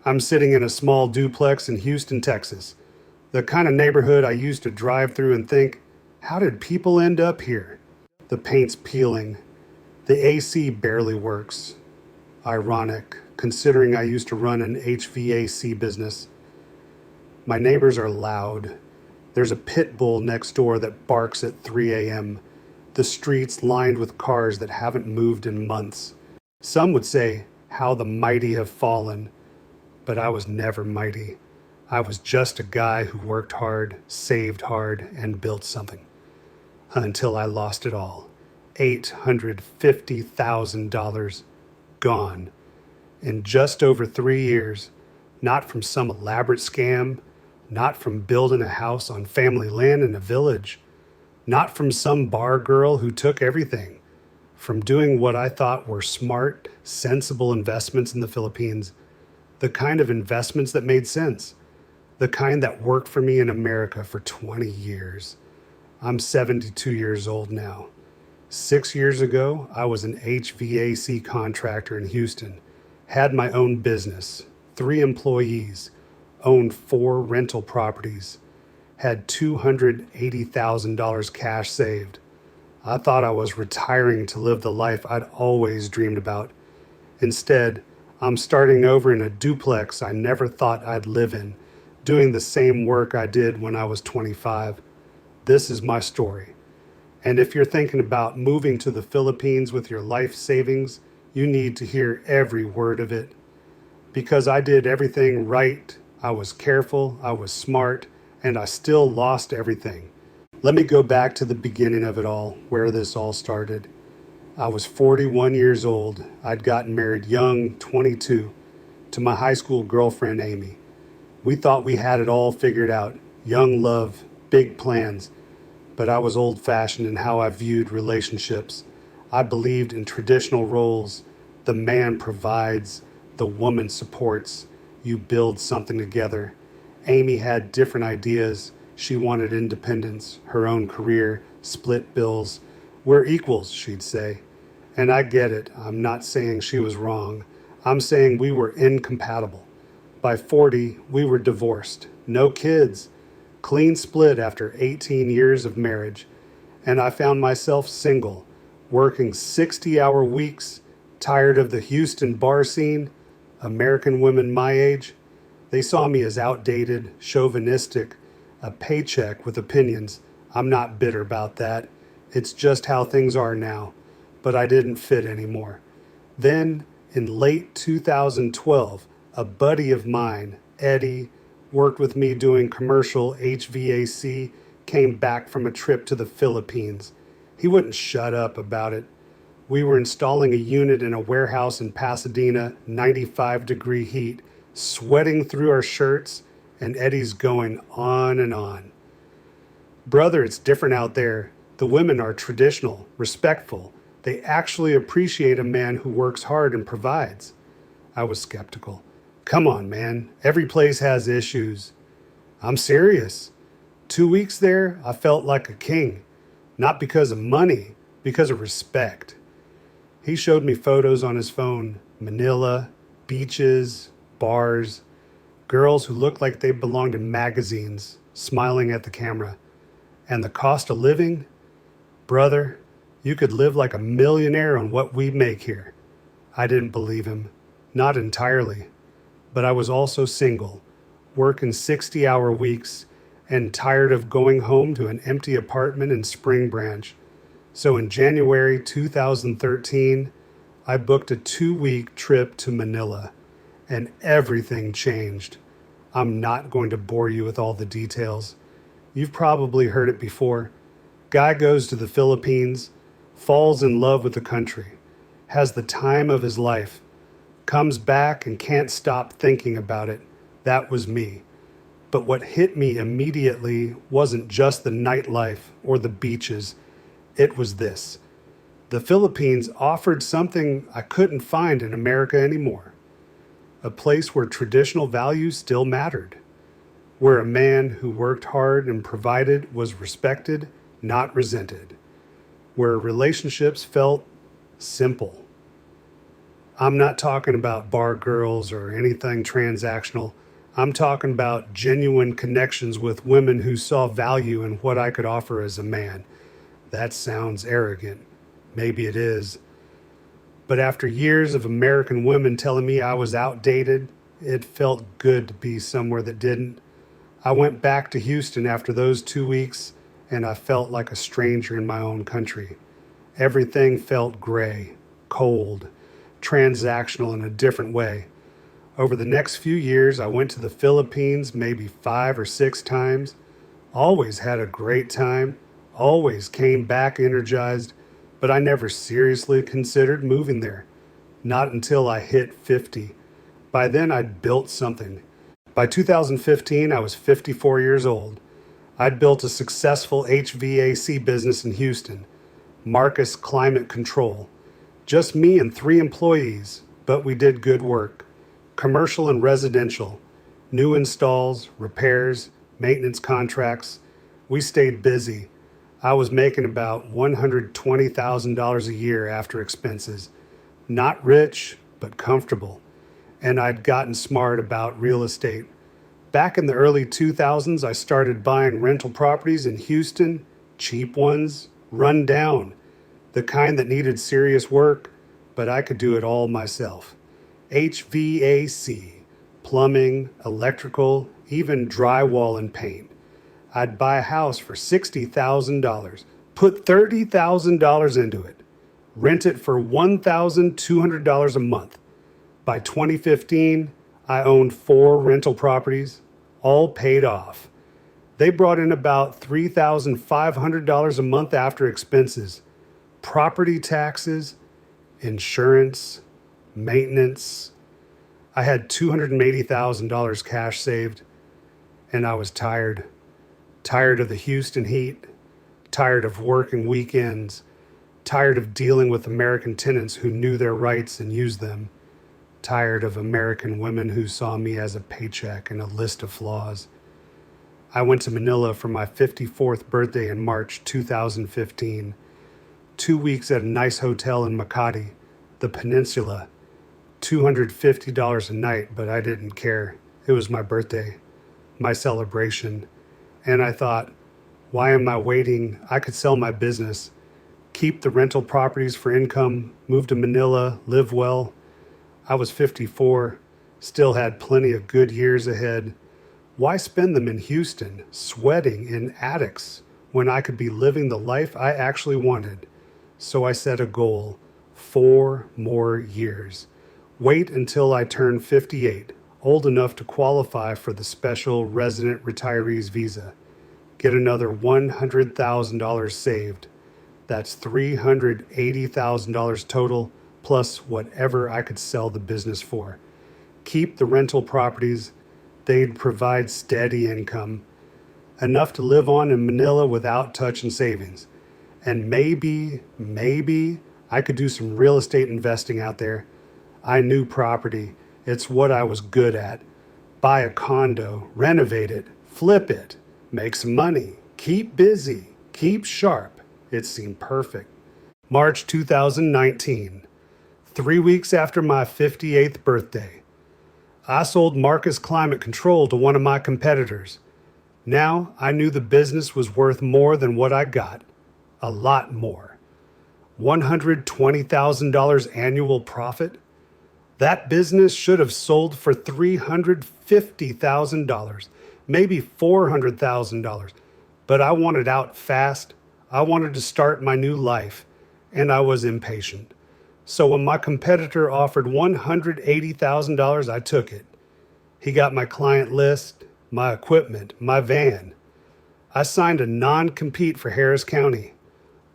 I'm sitting in a small duplex in Houston, Texas, the kind of neighborhood I used to drive through and think, how did people end up here? The paint's peeling. The AC barely works. Ironic, considering I used to run an HVAC business. My neighbors are loud. There's a pit bull next door that barks at 3 a.m. The streets lined with cars that haven't moved in months. Some would say, how the mighty have fallen. But I was never mighty. I was just a guy who worked hard, saved hard, and built something. Until I lost it all. $850,000 gone in just over 3 years. Not from some elaborate scam, not from building a house on family land in a village, not from some bar girl who took everything, from doing what I thought were smart, sensible investments in the Philippines, the kind of investments that made sense, the kind that worked for me in America for 20 years. I'm 72 years old now. 6 years ago, I was an HVAC contractor in Houston, had my own business, 3 employees, owned 4 rental properties, had $280,000 cash saved. I thought I was retiring to live the life I'd always dreamed about. Instead, I'm starting over in a duplex I never thought I'd live in, doing the same work I did when I was 25. This is my story. And if you're thinking about moving to the Philippines with your life savings, you need to hear every word of it. Because I did everything right, I was careful, I was smart, and I still lost everything. Let me go back to the beginning of it all, where this all started. I was 41 years old. I'd gotten married young, 22, to my high school girlfriend, Amy. We thought we had it all figured out. Young love, big plans. But I was old-fashioned in how I viewed relationships. I believed in traditional roles. The man provides, the woman supports. You build something together. Amy had different ideas. She wanted independence, her own career, split bills. We're equals, she'd say. And I get it. I'm not saying she was wrong. I'm saying we were incompatible. By 40, we were divorced. No kids. Clean split after 18 years of marriage. And I found myself single, working 60-hour weeks, tired of the Houston bar scene. American women my age, they saw me as outdated, chauvinistic, a paycheck with opinions. I'm not bitter about that. It's just how things are now. But I didn't fit anymore. Then, in late 2012, a buddy of mine, Eddie, worked with me doing commercial HVAC, came back from a trip to the Philippines. He wouldn't shut up about it. We were installing a unit in a warehouse in Pasadena, 95-degree heat, sweating through our shirts, and Eddie's going on and on. Brother, it's different out there. The women are traditional, respectful. They actually appreciate a man who works hard and provides. I was skeptical. Come on, man. Every place has issues. I'm serious. 2 weeks there, I felt like a king. Not because of money, because of respect. He showed me photos on his phone. Manila, beaches, bars, girls who looked like they belonged in magazines, smiling at the camera. And the cost of living? Brother, you could live like a millionaire on what we make here. I didn't believe him. Not entirely. But I was also single, working 60-hour weeks, and tired of going home to an empty apartment in Spring Branch. So in January 2013, I booked a 2-week trip to Manila, and everything changed. I'm not going to bore you with all the details. You've probably heard it before. Guy goes to the Philippines, falls in love with the country, has the time of his life, comes back and can't stop thinking about it. That was me. But what hit me immediately wasn't just the nightlife or the beaches. It was this. The Philippines offered something I couldn't find in America anymore. A place where traditional values still mattered. Where a man who worked hard and provided was respected, not resented. Where relationships felt simple. I'm not talking about bar girls or anything transactional. I'm talking about genuine connections with women who saw value in what I could offer as a man. That sounds arrogant. Maybe it is. But after years of American women telling me I was outdated, it felt good to be somewhere that didn't. I went back to Houston after those 2 weeks, and I felt like a stranger in my own country. Everything felt gray, cold, transactional in a different way. Over the next few years, I went to the Philippines maybe 5 or 6 times, always had a great time, always came back energized, but I never seriously considered moving there. Not until I hit 50. By then, I'd built something. By 2015, I was 54 years old. I'd built a successful HVAC business in Houston, Marcus Climate Control. Just me and 3 employees, but we did good work. Commercial and residential, new installs, repairs, maintenance contracts. We stayed busy. I was making about $120,000 a year after expenses. Not rich, but comfortable. And I'd gotten smart about real estate. Back in the early 2000s, I started buying rental properties in Houston, cheap ones, run down, the kind that needed serious work, but I could do it all myself. HVAC, plumbing, electrical, even drywall and paint. I'd buy a house for $60,000, put $30,000 into it, rent it for $1,200 a month. By 2015, I owned 4 rental properties, all paid off. They brought in about $3,500 a month after expenses, property taxes, insurance, maintenance. I had $280,000 cash saved, and I was tired. Tired of the Houston heat, tired of working weekends, tired of dealing with American tenants who knew their rights and used them, tired of American women who saw me as a paycheck and a list of flaws. I went to Manila for my 54th birthday in March 2015. 2 weeks at a nice hotel in Makati, the peninsula. $250 a night, but I didn't care. It was my birthday, my celebration. And I thought, why am I waiting? I could sell my business, keep the rental properties for income, move to Manila, live well. I was 54, still had plenty of good years ahead. Why spend them in Houston, sweating in attics, when I could be living the life I actually wanted? So I set a goal, 4 more years. Wait until I turn 58, old enough to qualify for the special resident retirees visa. Get another $100,000 saved. That's $380,000 total, plus whatever I could sell the business for. Keep the rental properties. They'd provide steady income, enough to live on in Manila without touching savings. And maybe I could do some real estate investing out there. I knew property. It's what I was good at. Buy a condo, renovate it, flip it, make some money, keep busy, keep sharp. It seemed perfect. March 2019, 3 weeks after my 58th birthday. I sold Marcus Climate Control to one of my competitors. Now I knew the business was worth more than what I got. A lot more. $120,000 annual profit? That business should have sold for $350,000, maybe $400,000. But I wanted out fast. I wanted to start my new life, and I was impatient. So when my competitor offered $180,000, I took it. He got my client list, my equipment, my van. I signed a non-compete for Harris County.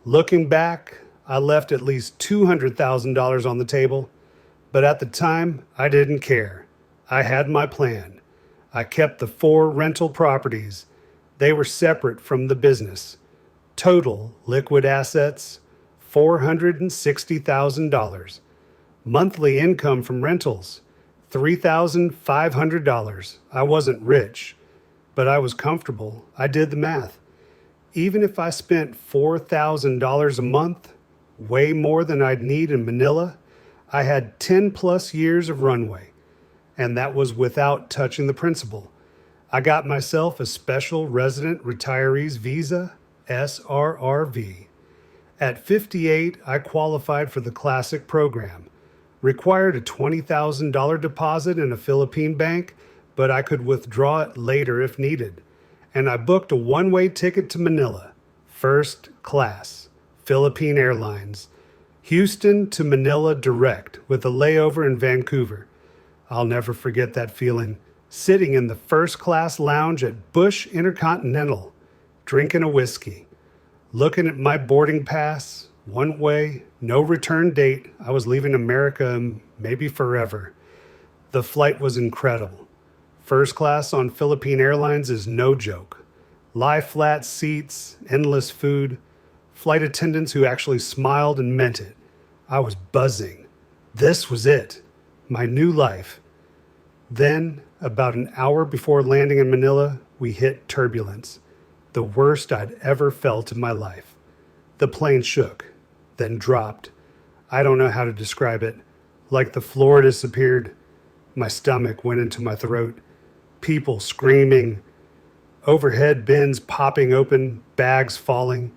Looking back, I left at least $200,000 on the table, but at the time, I didn't care. I had my plan. I kept the 4 rental properties. They were separate from the business. Total liquid assets, $460,000. Monthly income from rentals, $3,500. I wasn't rich, but I was comfortable. I did the math. Even if I spent $4,000 a month, way more than I'd need in Manila, I had 10 plus years of runway, and that was without touching the principal. I got myself a special resident retirees visa, SRRV. At 58, I qualified for the classic program. Required a $20,000 deposit in a Philippine bank, but I could withdraw it later if needed. And I booked a one-way ticket to Manila, first class, Philippine Airlines. Houston to Manila direct with a layover in Vancouver. I'll never forget that feeling, sitting in the first class lounge at Bush Intercontinental, drinking a whiskey, looking at my boarding pass, one way, no return date. I was leaving America maybe forever. The flight was incredible. First class on Philippine Airlines is no joke. Lie flat seats, endless food, flight attendants who actually smiled and meant it. I was buzzing. This was it, my new life. Then, about an hour before landing in Manila, we hit turbulence, the worst I'd ever felt in my life. The plane shook, then dropped. I don't know how to describe it. Like the floor disappeared. My stomach went into my throat. People screaming. Overhead bins popping open, bags falling.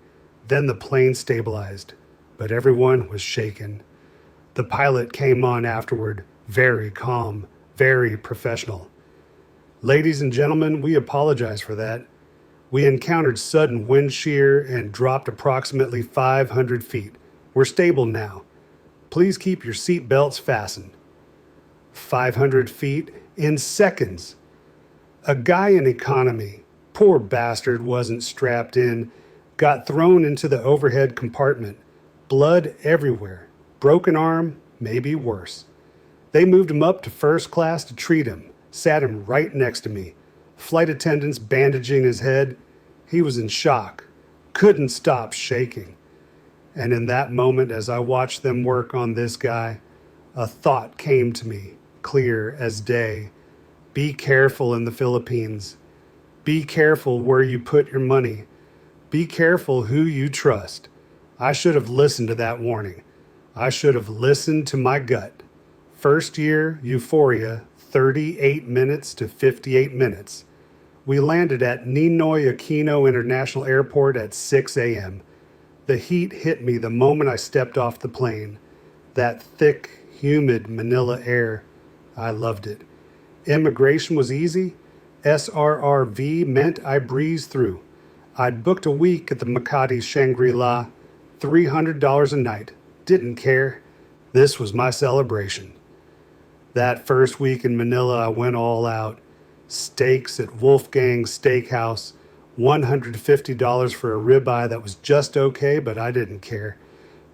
Then the plane stabilized, but everyone was shaken. The pilot came on afterward, very calm, very professional. Ladies and gentlemen, we apologize for that. We encountered sudden wind shear and dropped approximately 500 feet. We're stable now. Please keep your seat belts fastened. 500 feet in seconds. A guy in economy, poor bastard, wasn't strapped in, got thrown into the overhead compartment. Blood everywhere. Broken arm, maybe worse. They moved him up to first class to treat him. Sat him right next to me. Flight attendants bandaging his head. He was in shock. Couldn't stop shaking. And in that moment, as I watched them work on this guy, a thought came to me, clear as day. Be careful in the Philippines. Be careful where you put your money. Be careful who you trust. I should have listened to that warning. I should have listened to my gut. First year, euphoria, 38 minutes to 58 minutes. We landed at Ninoy Aquino International Airport at 6 a.m. The heat hit me the moment I stepped off the plane. That thick, humid Manila air. I loved it. Immigration was easy. SRRV meant I breezed through. I'd booked a week at the Makati Shangri-La, $300 a night. Didn't care. This was my celebration. That first week in Manila, I went all out. Steaks at Wolfgang's Steakhouse, $150 for a ribeye that was just okay, but I didn't care.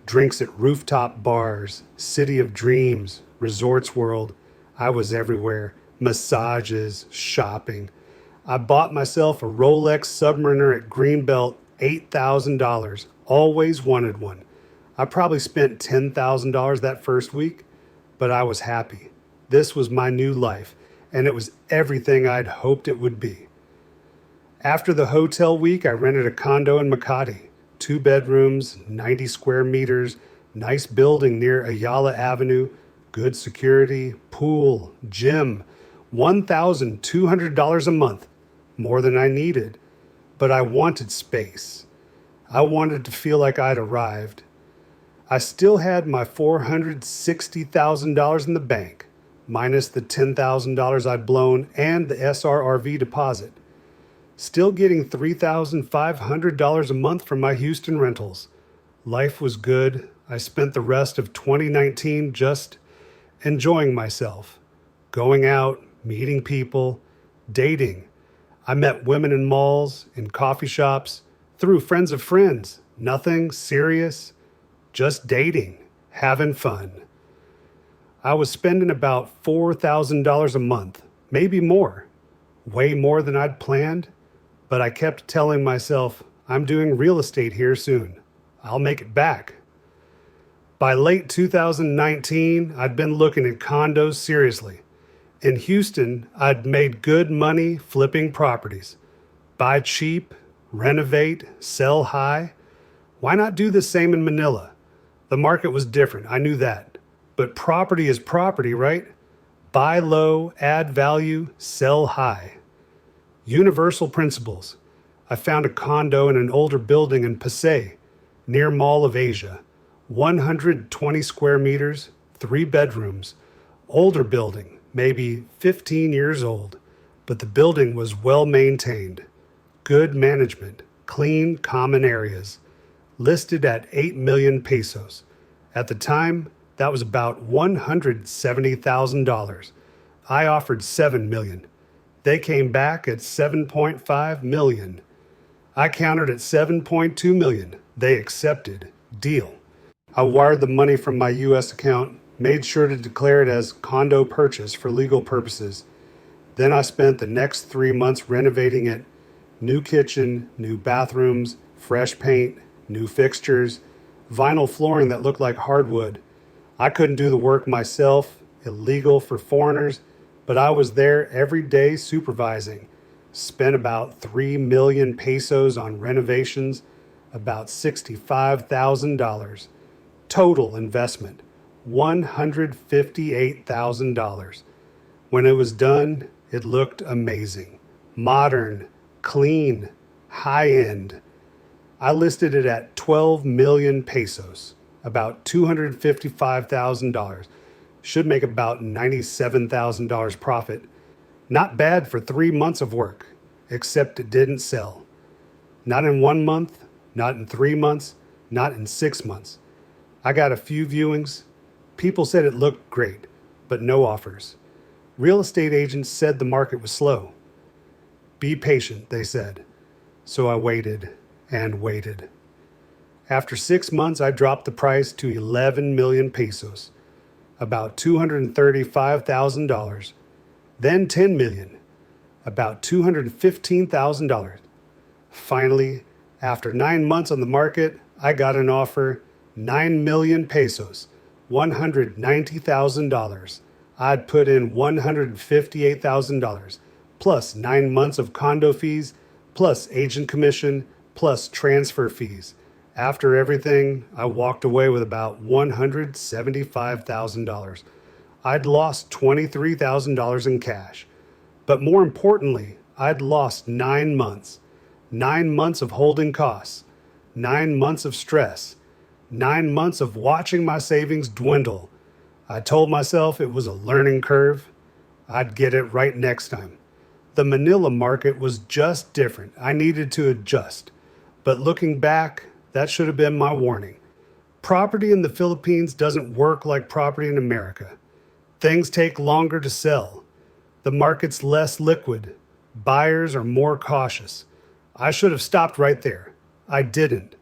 Drinks at rooftop bars, City of Dreams, Resorts World. I was everywhere. Massages, shopping. I bought myself a Rolex Submariner at Greenbelt, $8,000. Always wanted one. I probably spent $10,000 that first week, but I was happy. This was my new life, and it was everything I'd hoped it would be. After the hotel week, I rented a condo in Makati. 2 bedrooms, 90 square meters, nice building near Ayala Avenue, good security, pool, gym, $1,200 a month, more than I needed. But I wanted space. I wanted to feel like I'd arrived. I still had my $460,000 in the bank, minus the $10,000 I'd blown and the SRRV deposit. Still getting $3,500 a month from my Houston rentals. Life was good. I spent the rest of 2019 just enjoying myself, going out, meeting people, dating. I met women in malls, in coffee shops, through friends of friends. Nothing serious, just dating, having fun. I was spending about $4,000 a month, maybe more, way more than I'd planned, but I kept telling myself, I'm doing real estate here soon. I'll make it back. By late 2019, I'd been looking at condos seriously. In Houston, I'd made good money flipping properties. Buy cheap, renovate, sell high. Why not do the same in Manila? The market was different, I knew that. But property is property, right? Buy low, add value, sell high. Universal principles. I found a condo in an older building in Pasay, near Mall of Asia. 120 square meters, 3 bedrooms. Older building, maybe 15 years old, but the building was well maintained. Good management, clean common areas. Listed at 8 million pesos. At the time, that was about $170,000. I offered 7 million. They came back at 7.5 million. I countered at 7.2 million. They accepted. Deal. I wired the money from my US account, made sure to declare it as condo purchase for legal purposes. Then I spent the next 3 months renovating it. New kitchen, new bathrooms, fresh paint, new fixtures, vinyl flooring that looked like hardwood. I couldn't do the work myself, illegal for foreigners, but I was there every day supervising. Spent about 3 million pesos on renovations, about $65,000. Total investment, $158,000. When it was done, it looked amazing. Modern, clean, high-end. I listed it at 12 million pesos, about $255,000. Should make about $97,000 profit. Not bad for 3 months of work, except it didn't sell. Not in 1 month, not in 3 months, not in 6 months. I got a few viewings. People said it looked great, but no offers. Real estate agents said the market was slow. Be patient, they said. So I waited and waited. After 6 months, I dropped the price to 11 million pesos, about $235,000. Then 10 million, about $215,000. Finally, after 9 months on the market, I got an offer, 9 million pesos, $190,000. I'd put in $158,000, plus 9 months of condo fees, plus agent commission, plus transfer fees. After everything, I walked away with about $175,000. I'd lost $23,000 in cash. But more importantly, I'd lost 9 months. 9 months of holding costs. 9 months of stress. 9 months of watching my savings dwindle. I told myself it was a learning curve. I'd get it right next time. The Manila market was just different. I needed to adjust. But looking back, that should have been my warning. Property in the Philippines doesn't work like property in America. Things take longer to sell. The market's less liquid. Buyers are more cautious. I should have stopped right there. I didn't.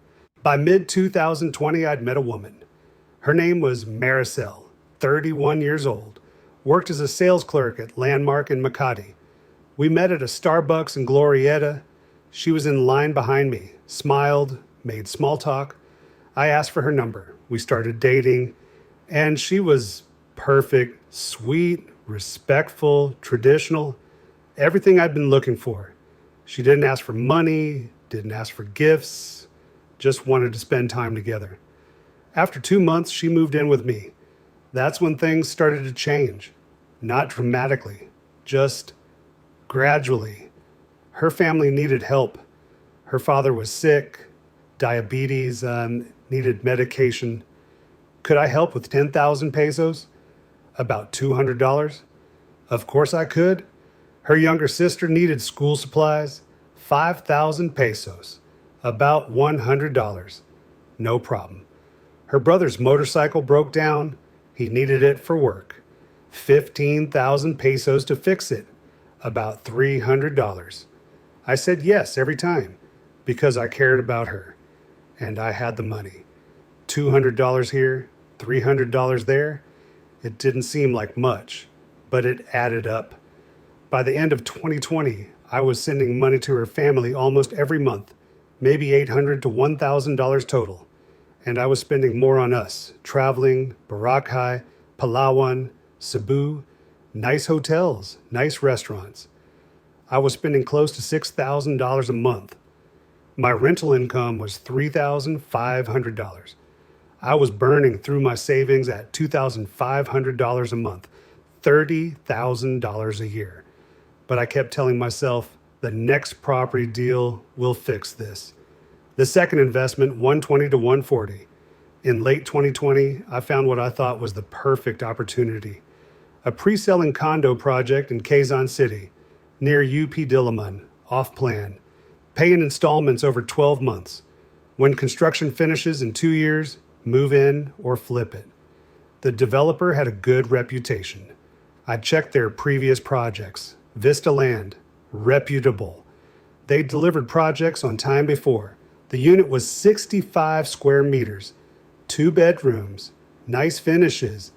By mid-2020, I'd met a woman. Her name was Maricel, 31 years old. Worked as a sales clerk at Landmark in Makati. We met at a Starbucks in Glorieta. She was in line behind me, smiled, made small talk. I asked for her number. We started dating, and she was perfect, sweet, respectful, traditional, everything I'd been looking for. She didn't ask for money, didn't ask for gifts, just wanted to spend time together. After 2 months, she moved in with me. That's when things started to change. Not dramatically, just gradually. Her family needed help. Her father was sick, diabetes, needed medication. Could I help with 10,000 pesos? About $200? Of course I could. Her younger sister needed school supplies, 5,000 pesos, about $100. No problem. Her brother's motorcycle broke down. He needed it for work. 15,000 pesos to fix it, about $300. I said yes every time because I cared about her and I had the money. $200 here, $300 there. It didn't seem like much, but it added up. By the end of 2020, I was sending money to her family almost every month, maybe $800 to $1,000 total. And I was spending more on us, traveling, Boracay, Palawan, Cebu, nice hotels, nice restaurants. I was spending close to $6,000 a month. My rental income was $3,500. I was burning through my savings at $2,500 a month, $30,000 a year. But I kept telling myself, the next property deal will fix this. The second investment, 120 to 140. In late 2020, I found what I thought was the perfect opportunity. A pre-selling condo project in Quezon City, near UP Diliman, off plan. Pay in installments over 12 months. When construction finishes in 2 years, move in or flip it. The developer had a good reputation. I checked their previous projects. Vista Land, reputable. They delivered projects on time before. The unit was 65 square meters, 2 bedrooms, nice finishes.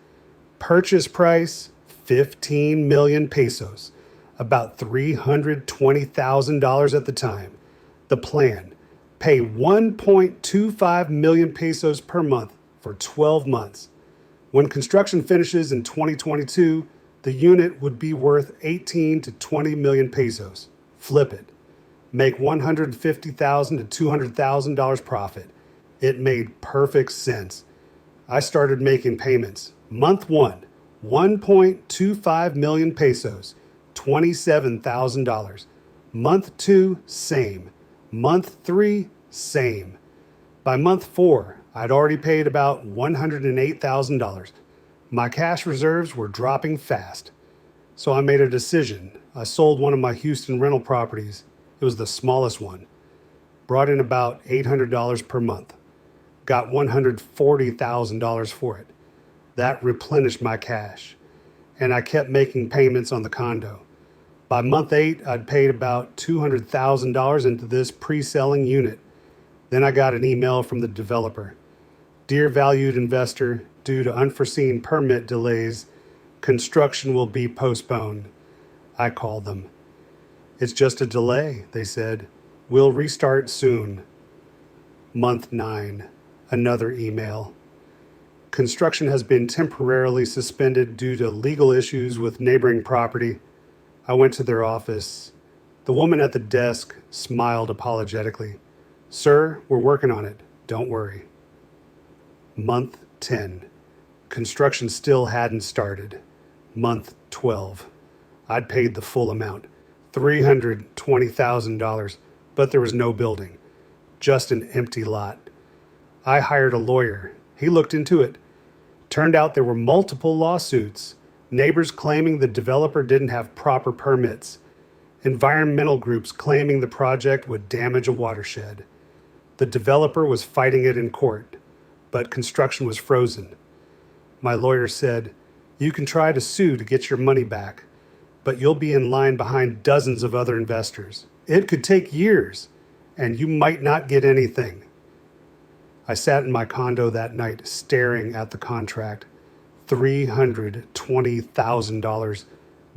Purchase price, 15 million pesos, about $320,000 at the time. The plan, pay 1.25 million pesos per month for 12 months. When construction finishes in 2022, the unit would be worth 18 to 20 million pesos. Flip it. Make $150,000 to $200,000 profit. It made perfect sense. I started making payments. Month 1, 1.25 million pesos, $27,000. Month 2, same. Month 3, same. By month 4, I'd already paid about $108,000. My cash reserves were dropping fast. So I made a decision. I sold one of my Houston rental properties. It was the smallest one. Brought in about $800 per month. Got $140,000 for it. That replenished my cash. And I kept making payments on the condo. By month 8, I'd paid about $200,000 into this pre-selling unit. Then I got an email from the developer. Dear valued investor, due to unforeseen permit delays, construction will be postponed. I called them. It's just a delay, they said. We'll restart soon. Month 9, another email. Construction has been temporarily suspended due to legal issues with neighboring property. I went to their office. The woman at the desk smiled apologetically. Sir, we're working on it. Don't worry. Month 10. Construction still hadn't started. Month 12. I'd paid the full amount, $320,000, but there was no building, just an empty lot. I hired a lawyer. He looked into it. Turned out there were multiple lawsuits, neighbors claiming the developer didn't have proper permits, environmental groups claiming the project would damage a watershed. The developer was fighting it in court, but construction was frozen. My lawyer said, you can try to sue to get your money back, but you'll be in line behind dozens of other investors. It could take years, and you might not get anything. I sat in my condo that night staring at the contract. $320,000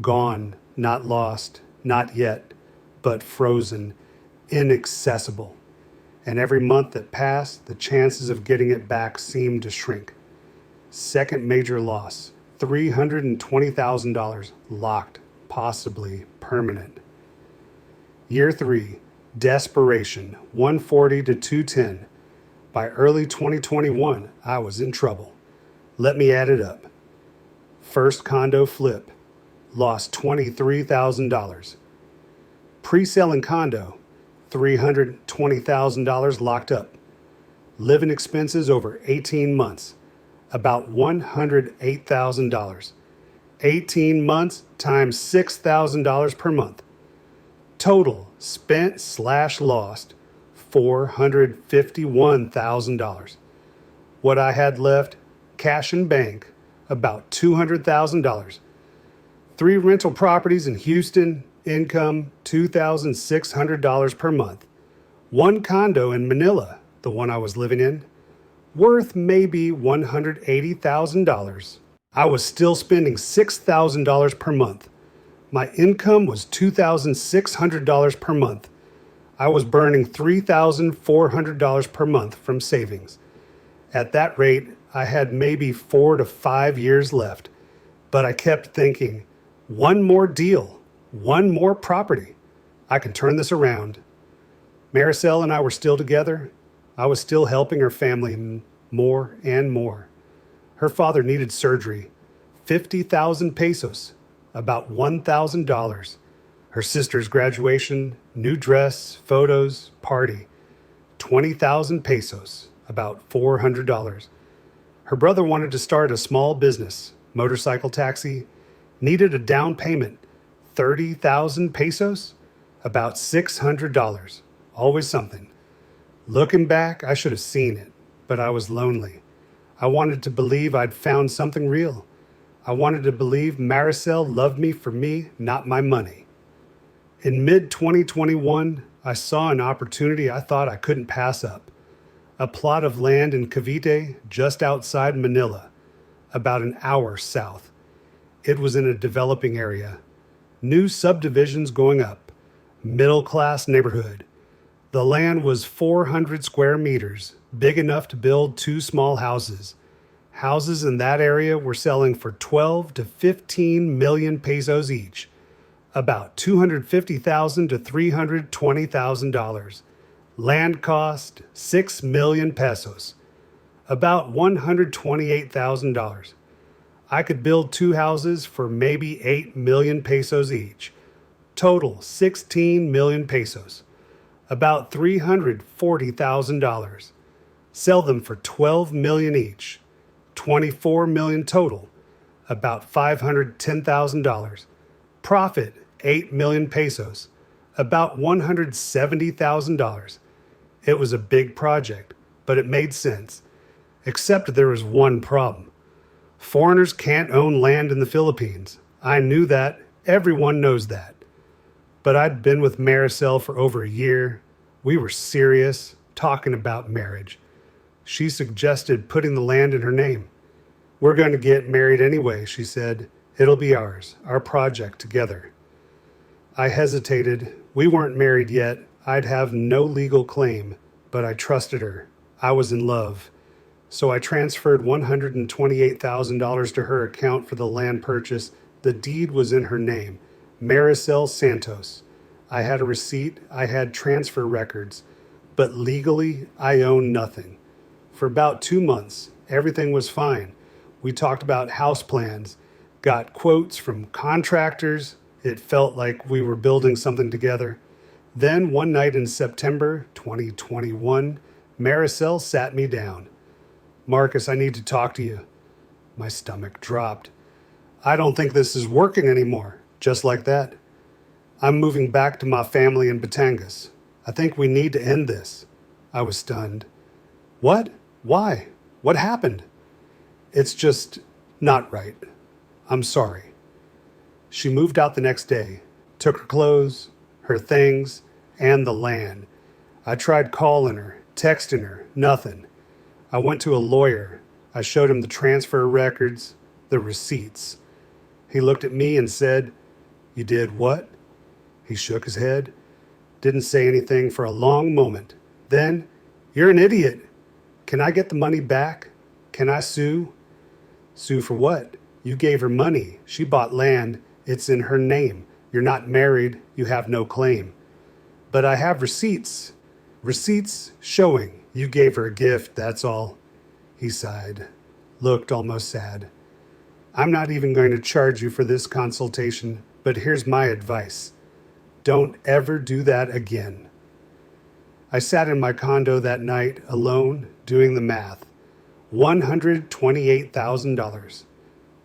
gone, not lost, not yet, but frozen, inaccessible. And every month that passed, the chances of getting it back seemed to shrink. Second major loss, $320,000 locked, possibly permanent. Year 3, desperation, 140 to 210. By early 2021, I was in trouble. Let me add it up. First condo flip, lost $23,000. Pre-selling condo, $320,000 locked up. Living expenses over 18 months, about $108,000. 18 months times $6,000 per month. Total spent/lost, $451,000. What I had left, cash in bank, about $200,000. 3 rental properties in Houston, income $2,600 per month. 1 condo in Manila, the one I was living in, worth maybe $180,000. I was still spending $6,000 per month. My income was $2,600 per month. I was burning $3,400 per month from savings. At that rate, I had maybe 4 to 5 years left, but I kept thinking, one more deal, one more property. I can turn this around. Maricel and I were still together. I was still helping her family. more and more. Her father needed surgery, 50,000 pesos, about $1,000. Her sister's graduation, new dress, photos, party, 20,000 pesos, about $400. Her brother wanted to start a small business, motorcycle taxi, needed a down payment, 30,000 pesos, about $600. Always something. Looking back, I should have seen it, but I was lonely. I wanted to believe I'd found something real. I wanted to believe Maricel loved me for me, not my money. In mid-2021, I saw an opportunity I thought I couldn't pass up. A plot of land in Cavite, just outside Manila, about an hour south. It was in a developing area. New subdivisions going up. Middle-class neighborhood. The land was 400 square meters, big enough to build 2 small houses. Houses in that area were selling for 12 to 15 million pesos each, about $250,000 to $320,000. Land cost 6 million pesos, about $128,000. I could build 2 houses for maybe 8 million pesos each. Total 16 million pesos, about $340,000. Sell them for 12 million each, 24 million total, about $510,000. Profit 8 million pesos, about $170,000. It was a big project, but it made sense. Except there was one problem. Foreigners can't own land in the Philippines. I knew that. Everyone knows that. But I'd been with Maricel for over a year. We were serious, talking about marriage. She suggested putting the land in her name. We're going to get married anyway, she said. It'll be ours, our project together. I hesitated. We weren't married yet. I'd have no legal claim, but I trusted her. I was in love. So I transferred $128,000 to her account for the land purchase. The deed was in her name, Maricel Santos. I had a receipt, I had transfer records, but legally I owned nothing. For about 2 months, everything was fine. We talked about house plans, got quotes from contractors. It felt like we were building something together. Then one night in September 2021, Maricel sat me down. Marcus, I need to talk to you. My stomach dropped. I don't think this is working anymore. Just like that. I'm moving back to my family in Batangas. I think we need to end this. I was stunned. What? Why? What happened? It's just not right. I'm sorry. She moved out the next day, took her clothes, her things, and the land. I tried calling her, texting her, nothing. I went to a lawyer. I showed him the transfer records, the receipts. He looked at me and said, "You did what?" He shook his head, didn't say anything for a long moment. Then, "You're an idiot. Can I get the money back? Can I sue?" Sue for what? You gave her money. She bought land. It's in her name. You're not married. You have no claim. But I have receipts. Receipts showing you gave her a gift, that's all. He sighed, looked almost sad. I'm not even going to charge you for this consultation, but here's my advice. Don't ever do that again. I sat in my condo that night, alone, doing the math. $128,000.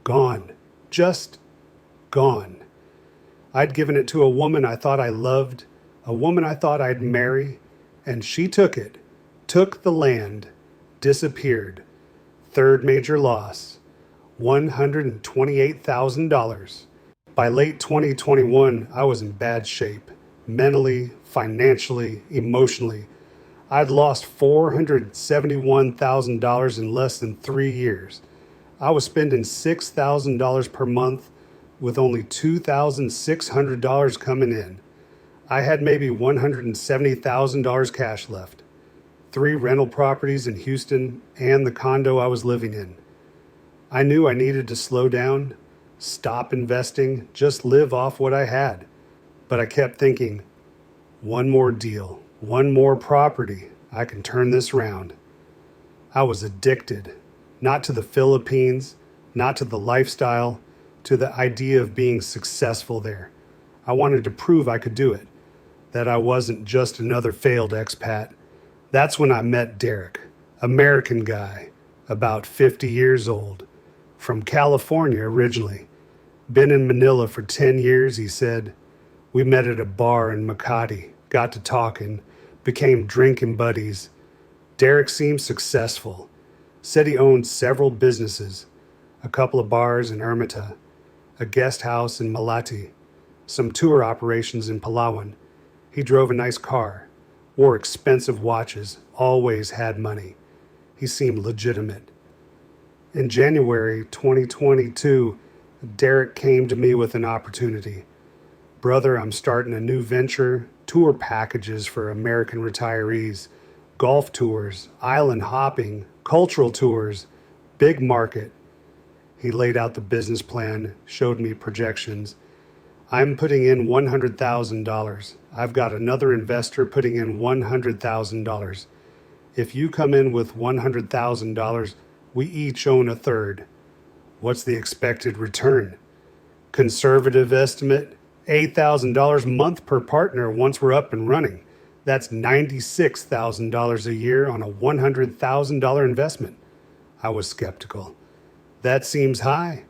Gone. Just gone. I'd given it to a woman I thought I loved, a woman I thought I'd marry, and she took it, took the land, disappeared. Third major loss, $128,000. By late 2021, I was in bad shape, mentally, financially, emotionally. I'd lost $471,000 in less than 3 years. I was spending $6,000 per month with only $2,600 coming in. I had maybe $170,000 cash left. 3 rental properties in Houston and the condo I was living in. I knew I needed to slow down, stop investing, just live off what I had. But I kept thinking, one more deal, one more property, I can turn this around. I was addicted, not to the Philippines, not to the lifestyle, to the idea of being successful there. I wanted to prove I could do it, that I wasn't just another failed expat. That's when I met Derek, American guy, about 50 years old, from California originally. Been in Manila for 10 years, he said. We met at a bar in Makati, got to talking, became drinking buddies. Derek seemed successful. Said he owned several businesses, a couple of bars in Ermita, a guest house in Malati, some tour operations in Palawan. He drove a nice car, wore expensive watches, always had money. He seemed legitimate. In January 2022, Derek came to me with an opportunity. Brother, I'm starting a new venture, tour packages for American retirees, golf tours, island hopping, cultural tours, big market. He laid out the business plan, showed me projections. I'm putting in $100,000. I've got another investor putting in $100,000. If you come in with $100,000, we each own a third. What's the expected return? Conservative estimate, $8,000 a month per partner once we're up and running. That's $96,000 a year on a $100,000 investment. I was skeptical. That seems high.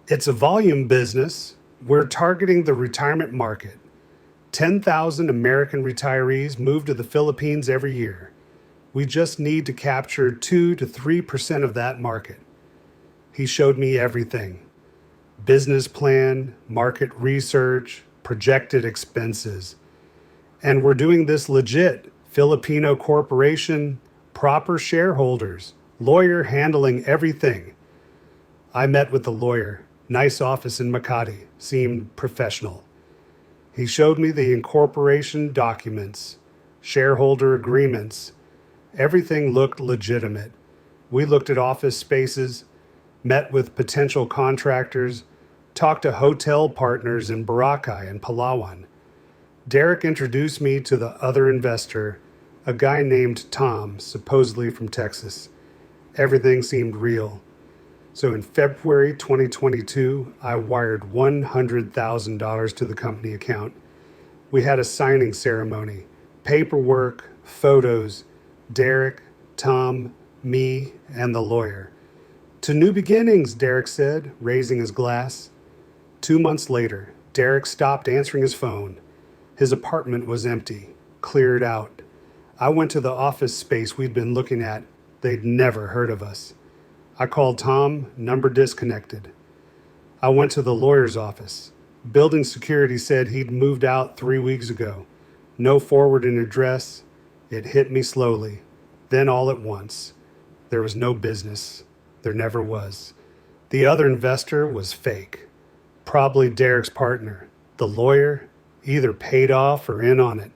It's a volume business. We're targeting the retirement market. 10,000 American retirees move to the Philippines every year. We just need to capture 2 to 3% of that market. He showed me everything. Business plan, market research, projected expenses. And we're doing this legit. Filipino corporation, proper shareholders, lawyer handling everything. I met with the lawyer. Nice office in Makati. Seemed professional. He showed me the incorporation documents, shareholder agreements. Everything looked legitimate. We looked at office spaces, met with potential contractors, talked to hotel partners in Boracay and Palawan. Derek introduced me to the other investor, a guy named Tom, supposedly from Texas. Everything seemed real. So in February 2022, I wired $100,000 to the company account. We had a signing ceremony, paperwork, photos, Derek, Tom, me, and the lawyer. To new beginnings, Derek said, raising his glass. 2 months later, Derek stopped answering his phone. His apartment was empty, cleared out. I went to the office space we'd been looking at. They'd never heard of us. I called Tom, number disconnected. I went to the lawyer's office. Building security said he'd moved out 3 weeks ago. No forwarding address. It hit me slowly. Then all at once. There was no business. There never was. The other investor was fake. Probably Derek's partner. The lawyer, either paid off or in on it.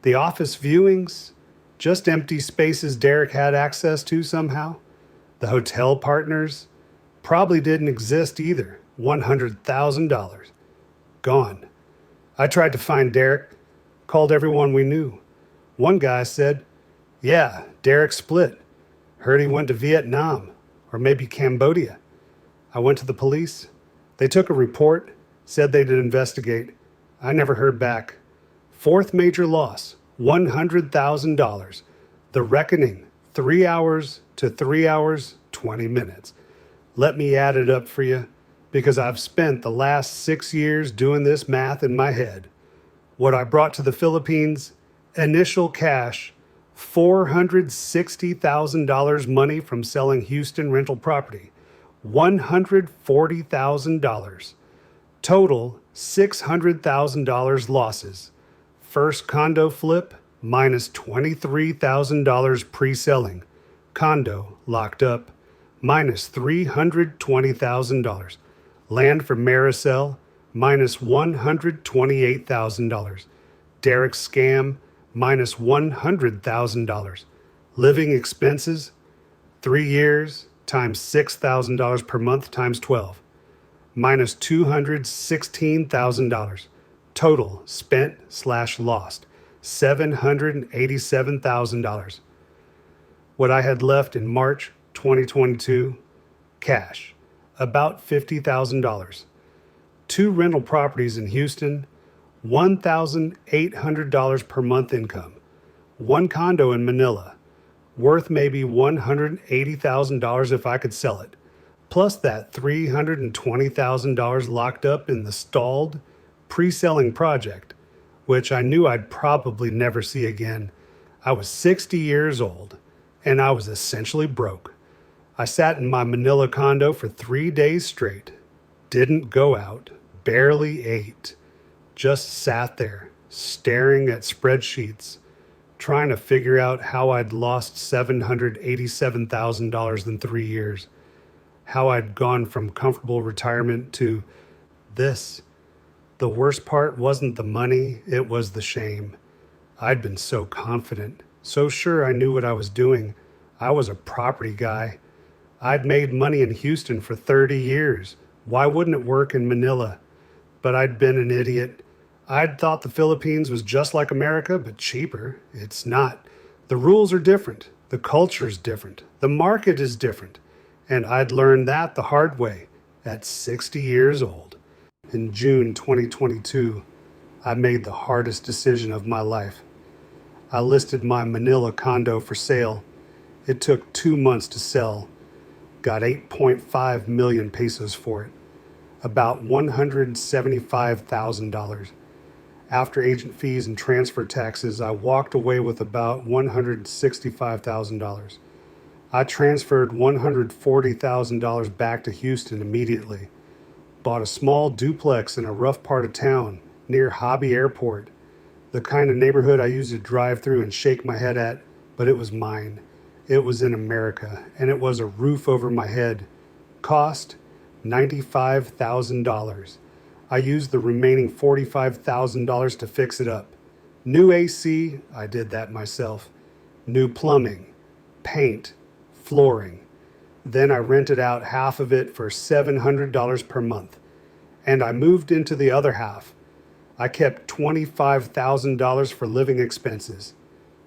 The office viewings, just empty spaces Derek had access to somehow. The hotel partners probably didn't exist either. $100,000. Gone. I tried to find Derek, called everyone we knew. One guy said, yeah, Derek split. Heard he went to Vietnam, or maybe Cambodia. I went to the police. They took a report, said they'd investigate. I never heard back. Fourth major loss, $100,000. The reckoning, 3 hours to 3 hours, 20 minutes. Let me add it up for you, because I've spent the last 6 years doing this math in my head. What I brought to the Philippines, initial cash, $460,000 money from selling Houston rental property, $140,000. Total, $600,000 losses. First condo flip, minus $23,000 pre-selling. Condo, locked up, minus $320,000. Land for Maricel, minus $128,000. Derek's scam, minus $100,000. Living expenses, 3 years, times $6,000 per month, times 12. Minus $216,000. Total spent/lost, $787,000. What I had left in March 2022, cash, about $50,000. Two rental properties in Houston, $1,800 per month income. One condo in Manila, worth maybe $180,000 if I could sell it. Plus that $320,000 locked up in the stalled pre-selling project, which I knew I'd probably never see again. I was 60 years old, and I was essentially broke. I sat in my Manila condo for 3 days straight. Didn't go out, barely ate. Just sat there, staring at spreadsheets, trying to figure out how I'd lost $787,000 in 3 years. How I'd gone from comfortable retirement to this. The worst part wasn't the money, it was the shame. I'd been so confident, so sure I knew what I was doing. I was a property guy. I'd made money in Houston for 30 years. Why wouldn't it work in Manila? But I'd been an idiot. I'd thought the Philippines was just like America, but cheaper. It's not. The rules are different. The culture's different. The market is different. And I'd learned that the hard way at 60 years old. In June 2022, I made the hardest decision of my life. I listed my Manila condo for sale. It took 2 months to sell. Got 8.5 million pesos for it, about $175,000. After agent fees and transfer taxes, I walked away with about $165,000. I transferred $140,000 back to Houston immediately. Bought a small duplex in a rough part of town near Hobby Airport, the kind of neighborhood I used to drive through and shake my head at, but it was mine. It was in America, and it was a roof over my head. Cost $95,000. I used the remaining $45,000 to fix it up. New AC, I did that myself. New plumbing, paint, flooring. Then I rented out half of it for $700 per month, and I moved into the other half. I kept $25,000 for living expenses.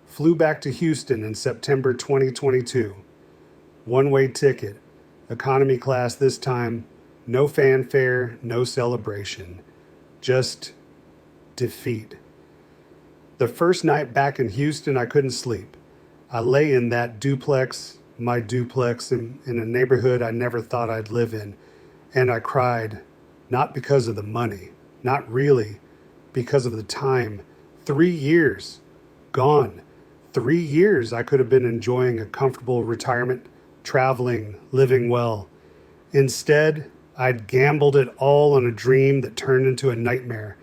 Flew back to Houston in September 2022. One-way ticket, economy class this time, no fanfare, no celebration, just defeat. The first night back in Houston, I couldn't sleep. I lay in that duplex, my duplex in a neighborhood I never thought I'd live in, and I cried, not because of the money, not really, because of the time. 3 years, gone. 3 years I could have been enjoying a comfortable retirement, traveling, living well. Instead, I'd gambled it all on a dream that turned into a nightmare,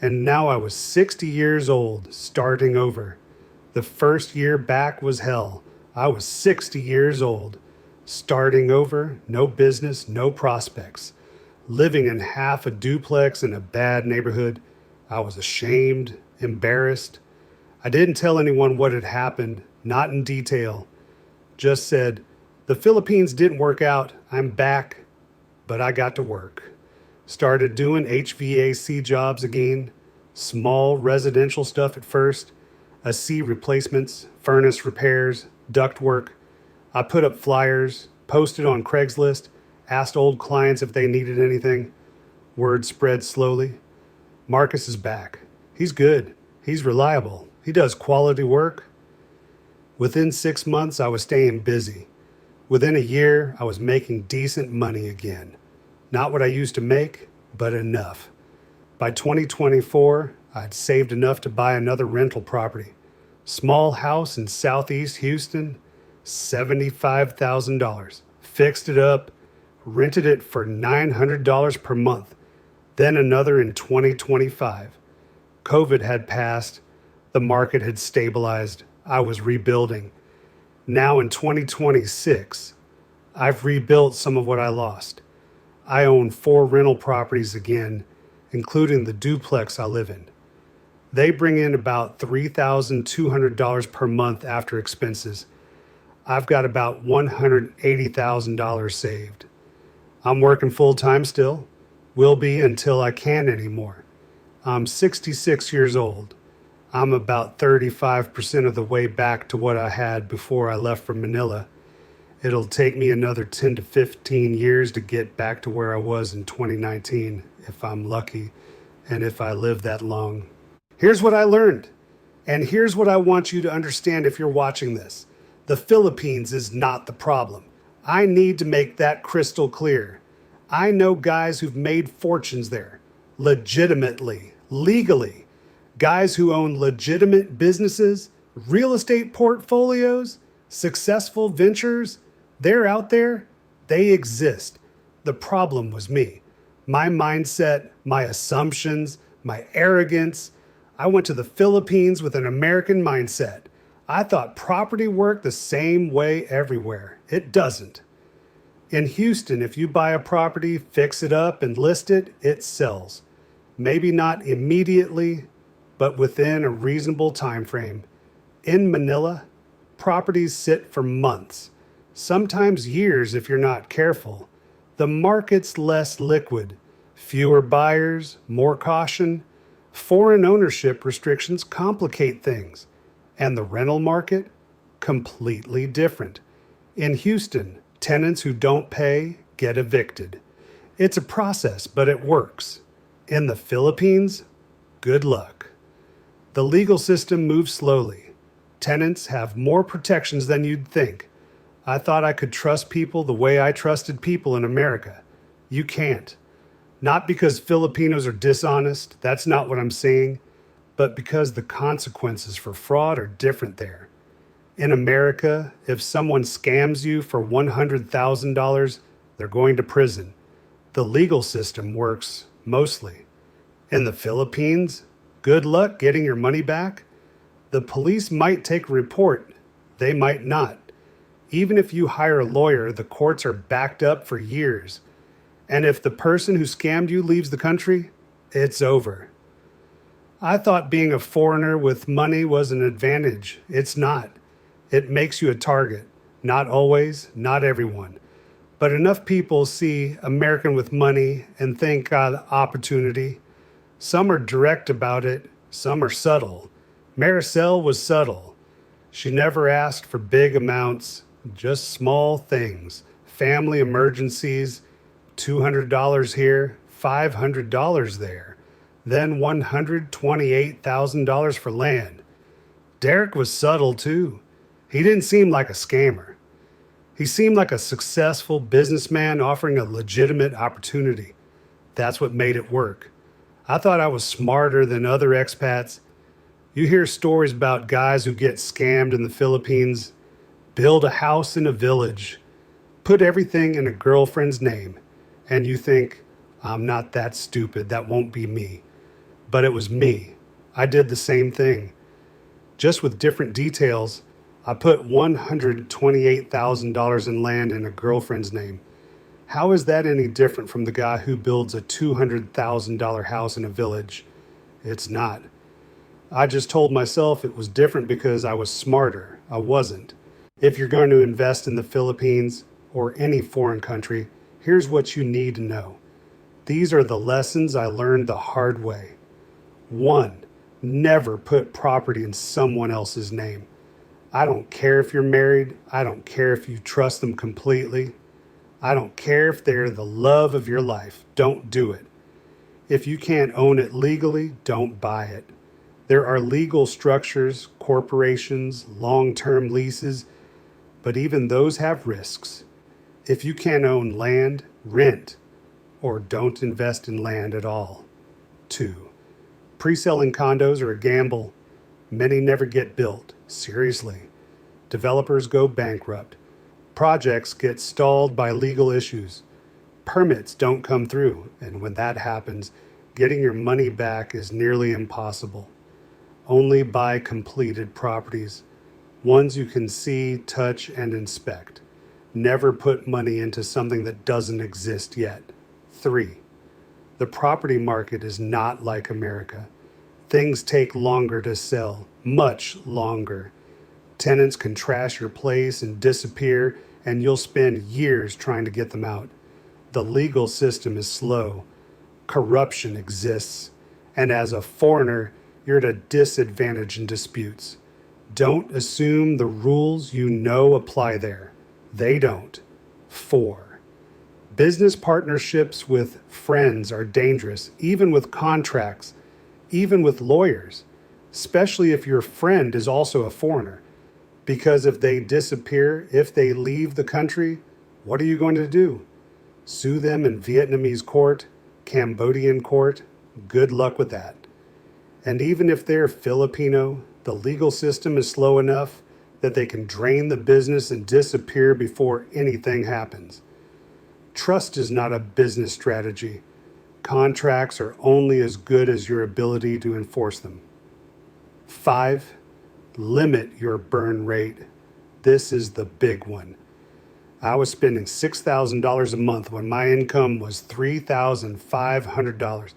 and now I was 60 years old, starting over. The first year back was hell. I was 60 years old, starting over, no business, no prospects, living in half a duplex in a bad neighborhood. I was ashamed, embarrassed. I didn't tell anyone what had happened, not in detail. Just said, the Philippines didn't work out, I'm back, but I got to work. Started doing HVAC jobs again, small residential stuff at first, AC replacements, furnace repairs, ductwork. I put up flyers, posted on Craigslist, asked old clients if they needed anything. Word spread slowly. Marcus is back. He's good. He's reliable. He does quality work. Within 6 months, I was staying busy. Within a year, I was making decent money again. Not what I used to make, but enough. By 2024, I'd saved enough to buy another rental property. Small house in Southeast Houston, $75,000. Fixed it up, rented it for $900 per month, then another in 2025. COVID had passed, the market had stabilized, I was rebuilding. Now in 2026, I've rebuilt some of what I lost. I own 4 rental properties again, including the duplex I live in. They bring in about $3,200 per month after expenses. I've got about $180,000 saved. I'm working full-time still. Will be until I can't anymore. I'm 66 years old. I'm about 35% of the way back to what I had before I left for Manila. It'll take me another 10 to 15 years to get back to where I was in 2019, if I'm lucky, and if I live that long. Here's what I learned, and here's what I want you to understand if you're watching this. The Philippines is not the problem. I need to make that crystal clear. I know guys who've made fortunes there, legitimately, legally. Guys who own legitimate businesses, real estate portfolios, successful ventures, they're out there. They exist. The problem was me. My mindset, my assumptions, my arrogance. I went to the Philippines with an American mindset. I thought property worked the same way everywhere. It doesn't. In Houston, if you buy a property, fix it up, and list it, it sells. Maybe not immediately, but within a reasonable time frame. In Manila, properties sit for months, sometimes years if you're not careful. The market's less liquid, fewer buyers, more caution. Foreign ownership restrictions complicate things. And the rental market? Completely different. In Houston, tenants who don't pay get evicted. It's a process, but it works. In the Philippines, good luck. The legal system moves slowly. Tenants have more protections than you'd think. I thought I could trust people the way I trusted people in America. You can't. Not because Filipinos are dishonest, that's not what I'm saying, but because the consequences for fraud are different there. In America, if someone scams you for $100,000, they're going to prison. The legal system works mostly. In the Philippines, good luck getting your money back. The police might take a report, they might not. Even if you hire a lawyer, the courts are backed up for years. And if the person who scammed you leaves the country, it's over. I thought being a foreigner with money was an advantage. It's not. It makes you a target. Not always, not everyone. But enough people see American with money and think opportunity. Some are direct about it, some are subtle. Maricel was subtle. She never asked for big amounts, just small things. Family emergencies, $200 here, $500 there. Then $128,000 for land. Derek was subtle too. He didn't seem like a scammer. He seemed like a successful businessman offering a legitimate opportunity. That's what made it work. I thought I was smarter than other expats. You hear stories about guys who get scammed in the Philippines, build a house in a village, put everything in a girlfriend's name, and you think, I'm not that stupid, that won't be me. But it was me. I did the same thing. Just with different details, I put $128,000 in land in a girlfriend's name. How is that any different from the guy who builds a $200,000 house in a village? It's not. I just told myself it was different because I was smarter. I wasn't. If you're going to invest in the Philippines or any foreign country, here's what you need to know. These are the lessons I learned the hard way. 1. Never put property in someone else's name. I don't care if you're married. I don't care if you trust them completely. I don't care if they're the love of your life. Don't do it. If you can't own it legally, don't buy it. There are legal structures, corporations, long-term leases, but even those have risks. If you can't own land, rent, or don't invest in land at all. 2. Pre-selling condos are a gamble. Many never get built. Seriously. Developers go bankrupt. Projects get stalled by legal issues. Permits don't come through, and when that happens, getting your money back is nearly impossible. Only buy completed properties, ones you can see, touch, and inspect. Never put money into something that doesn't exist yet. 3. The property market is not like America. Things take longer to sell, much longer. Tenants can trash your place and disappear, and you'll spend years trying to get them out. The legal system is slow. Corruption exists. And as a foreigner, you're at a disadvantage in disputes. Don't assume the rules you know apply there. They don't. 4. Business partnerships with friends are dangerous, even with contracts, even with lawyers, especially if your friend is also a foreigner. Because if they disappear, if they leave the country, what are you going to do? Sue them in Vietnamese court, Cambodian court? Good luck with that. And even if they're Filipino, the legal system is slow enough that they can drain the business and disappear before anything happens. Trust is not a business strategy. Contracts are only as good as your ability to enforce them. 5. Limit your burn rate. This is the big one. I was spending $6,000 a month when my income was $3,500.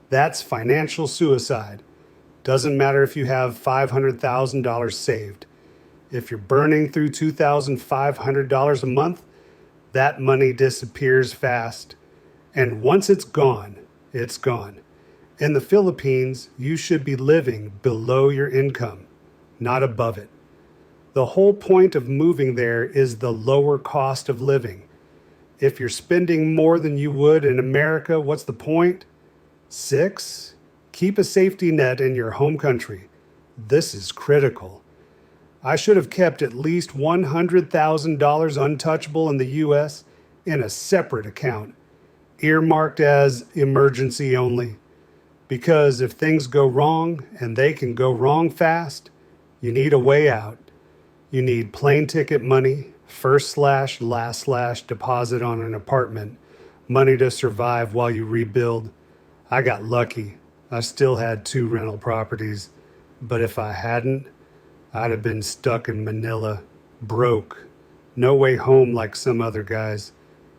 That's financial suicide. Doesn't matter if you have $500,000 saved. If you're burning through $2,500 a month, that money disappears fast. And once it's gone, it's gone. In the Philippines, you should be living below your income, not above it. The whole point of moving there is the lower cost of living. If you're spending more than you would in America, what's the point? 6. Keep a safety net in your home country. This is critical. I should have kept at least $100,000 untouchable in the U.S. in a separate account, earmarked as emergency only. Because if things go wrong, and they can go wrong fast, you need a way out. You need plane ticket money, first/last/ deposit on an apartment, money to survive while you rebuild. I got lucky. I still had 2 rental properties, but if I hadn't, I'd have been stuck in Manila, broke, no way home like some other guys.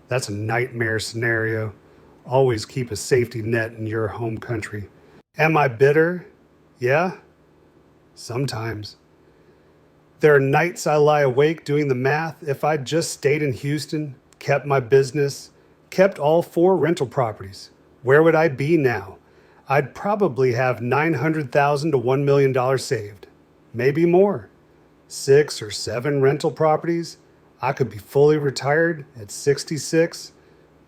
That's a nightmare scenario. Always keep a safety net in your home country. Am I bitter? Yeah, sometimes. There are nights I lie awake doing the math. If I'd just stayed in Houston, kept my business, kept all 4 rental properties, where would I be now? I'd probably have $900,000 to $1 million saved, maybe more. 6 or 7 rental properties, I could be fully retired at 66,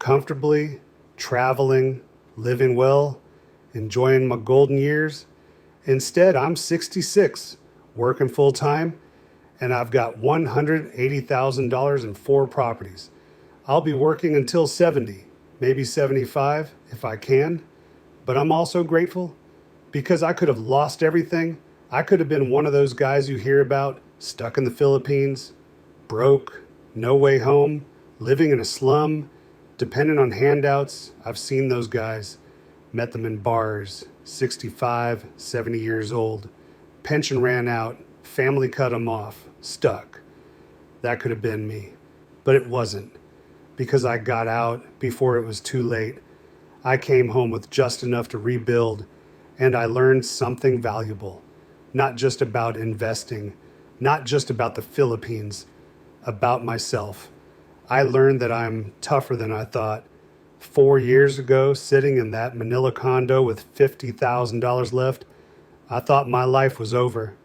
comfortably, traveling, living well, enjoying my golden years. Instead, I'm 66, working full time, and I've got $180,000 in 4 properties. I'll be working until 70, maybe 75 if I can. But I'm also grateful because I could have lost everything. I could have been one of those guys you hear about, stuck in the Philippines, broke, no way home, living in a slum, dependent on handouts. I've seen those guys, met them in bars, 65, 70 years old. Pension ran out, family cut them off, stuck. That could have been me, but it wasn't because I got out before it was too late. I came home with just enough to rebuild, and I learned something valuable, not just about investing, not just about the Philippines, about myself. I learned that I'm tougher than I thought. 4 years ago, sitting in that Manila condo with $50,000 left, I thought my life was over,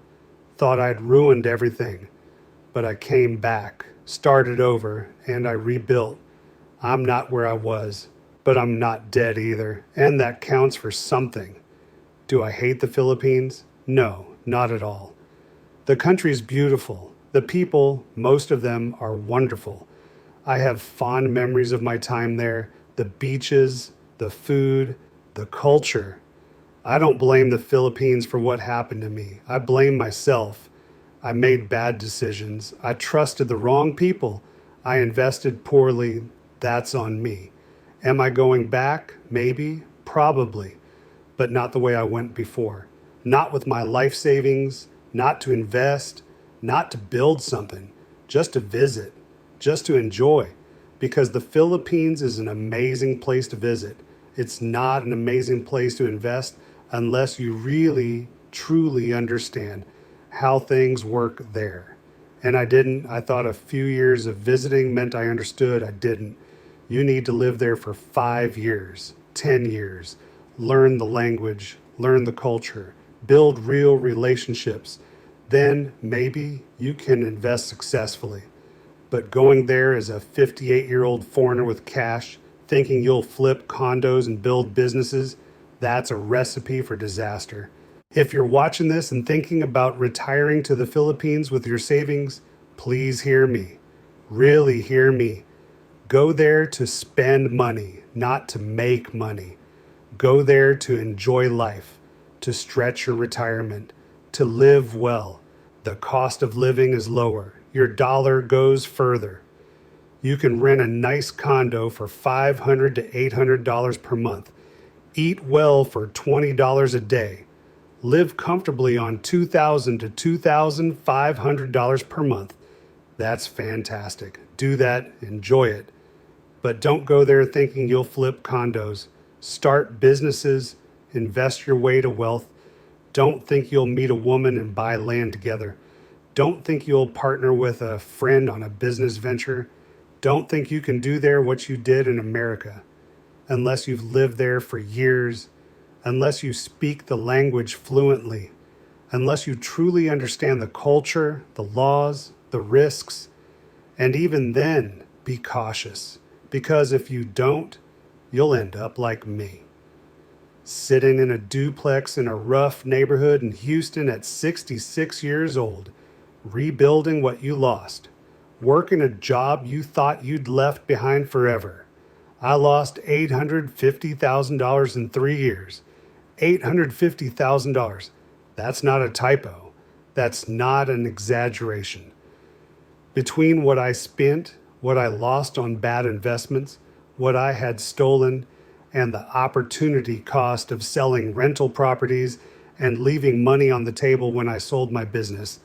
thought I'd ruined everything. But I came back, started over, and I rebuilt. I'm not where I was, but I'm not dead either, and that counts for something. Do I hate the Philippines? No, not at all. The country's beautiful. The people, most of them, are wonderful. I have fond memories of my time there, the beaches, the food, the culture. I don't blame the Philippines for what happened to me. I blame myself. I made bad decisions. I trusted the wrong people. I invested poorly. That's on me. Am I going back? Maybe, probably, but not the way I went before. Not with my life savings, not to invest, not to build something, just to visit, just to enjoy. Because the Philippines is an amazing place to visit. It's not an amazing place to invest unless you really, truly understand how things work there. And I didn't. I thought a few years of visiting meant I understood. I didn't. You need to live there for 5 years, 10 years, learn the language, learn the culture, build real relationships. Then maybe you can invest successfully. But going there as a 58-year-old foreigner with cash, thinking you'll flip condos and build businesses, that's a recipe for disaster. If you're watching this and thinking about retiring to the Philippines with your savings, please hear me. Really hear me. Go there to spend money, not to make money. Go there to enjoy life, to stretch your retirement, to live well. The cost of living is lower. Your dollar goes further. You can rent a nice condo for $500 to $800 per month. Eat well for $20 a day. Live comfortably on $2,000 to $2,500 per month. That's fantastic. Do that, enjoy it. But don't go there thinking you'll flip condos. Start businesses, invest your way to wealth. Don't think you'll meet a woman and buy land together. Don't think you'll partner with a friend on a business venture. Don't think you can do there what you did in America. Unless you've lived there for years, unless you speak the language fluently, unless you truly understand the culture, the laws, the risks, and even then, be cautious. Because if you don't, you'll end up like me. Sitting in a duplex in a rough neighborhood in Houston at 66 years old, rebuilding what you lost, working a job you thought you'd left behind forever. I lost $850,000 in 3 years. $850,000. That's not a typo. That's not an exaggeration. Between what I spent, what I lost on bad investments, what I had stolen, and the opportunity cost of selling rental properties and leaving money on the table when I sold my business,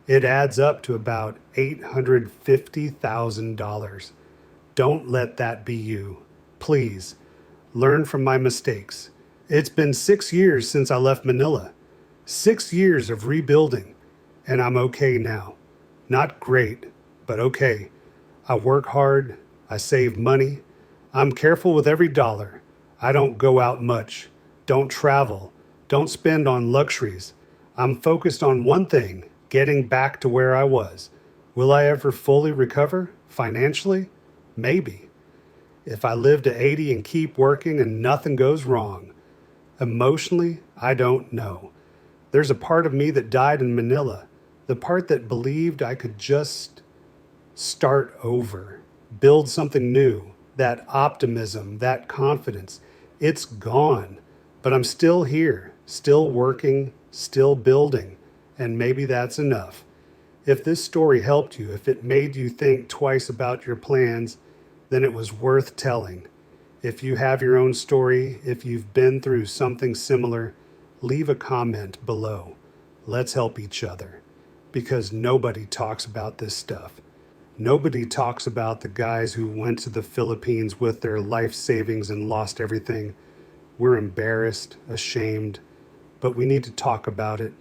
it adds up to about $850,000. Don't let that be you. Please, learn from my mistakes. It's been 6 years since I left Manila. 6 years of rebuilding, and I'm okay now. Not great, but okay. I work hard, I save money, I'm careful with every dollar. I don't go out much, don't travel, don't spend on luxuries. I'm focused on one thing, getting back to where I was. Will I ever fully recover financially? Maybe. If I live to 80 and keep working and nothing goes wrong. Emotionally, I don't know. There's a part of me that died in Manila, the part that believed I could just start over, build something new, that optimism, that confidence. It's gone, but I'm still here, still working, still building, and maybe that's enough. If this story helped you, if it made you think twice about your plans, then it was worth telling. If you have your own story, if you've been through something similar, leave a comment below. Let's help each other, because nobody talks about this stuff. Nobody talks about the guys who went to the Philippines with their life savings and lost everything. We're embarrassed, ashamed, but we need to talk about it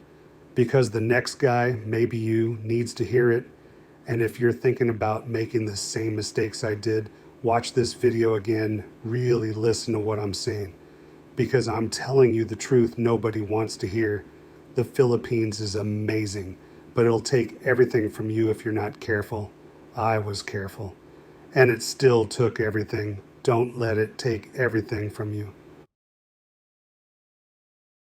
because the next guy, maybe you, needs to hear it. And if you're thinking about making the same mistakes I did, watch this video again, really listen to what I'm saying, because I'm telling you the truth nobody wants to hear. The Philippines is amazing, but it'll take everything from you if you're not careful. I was careful, and it still took everything. Don't let it take everything from you.